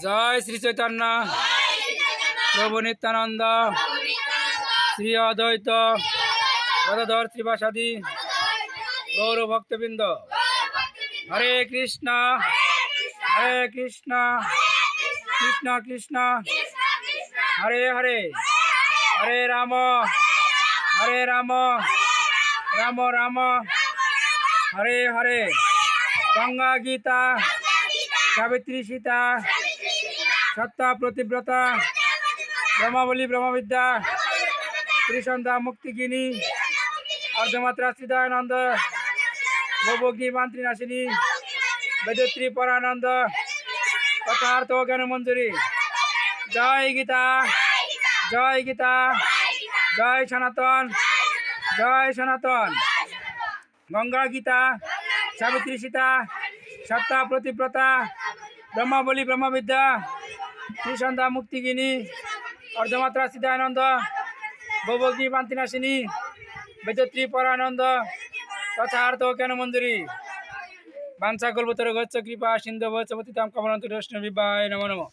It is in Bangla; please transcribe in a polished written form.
জয় শ্রী চৈতন্য প্রভু নিত্যানন্দ শ্রী অদ্বৈত গদাধর শ্রীবাসাদি গৌর ভক্তবৃন্দ। হরে কৃষ্ণ কৃষ্ণ কৃষ্ণ হরে হরে, হরে রাম রাম রাম হরে হরে। গঙ্গা গীতা সাবিত্রী সীতা সত্তা প্রতিব্রতা ব্রহ্মাবলী ব্রহ্মবিদ্যা ত্রিসন্ধ্যা মুক্তিগিনী অর্ধমাত্রা চিদানন্দ ভবগ্নি মান্ত্রী নাশিনী বেদত্রী পরানন্দ তথার্থ জ্ঞান মঞ্জুরি। জয় গীতা জয় গীতা, জয় সনাতন জয় সনাতন। গঙ্গা গীতা সাবিত্রী সীতা সত্তা প্রতিব্রতা ব্রহ্মাবলী ব্রহ্মবিদ্যা ত্রিসন্ধ্যা মুক্তিগিনী অর্ধমাত্রা চিদানন্দ ভবগ্নি মান্ত্রী নাশিনী বেদত্রী পরানন্দ তথার্থ জ্ঞান মঞ্জুরি। বাঞ্ছা কল্পতরু গচ্ছ কৃপা সিন্ধু ভচ্ছ পতিতাং পাবনন্তু বৈষ্ণবেভ্যো নমো নমঃ।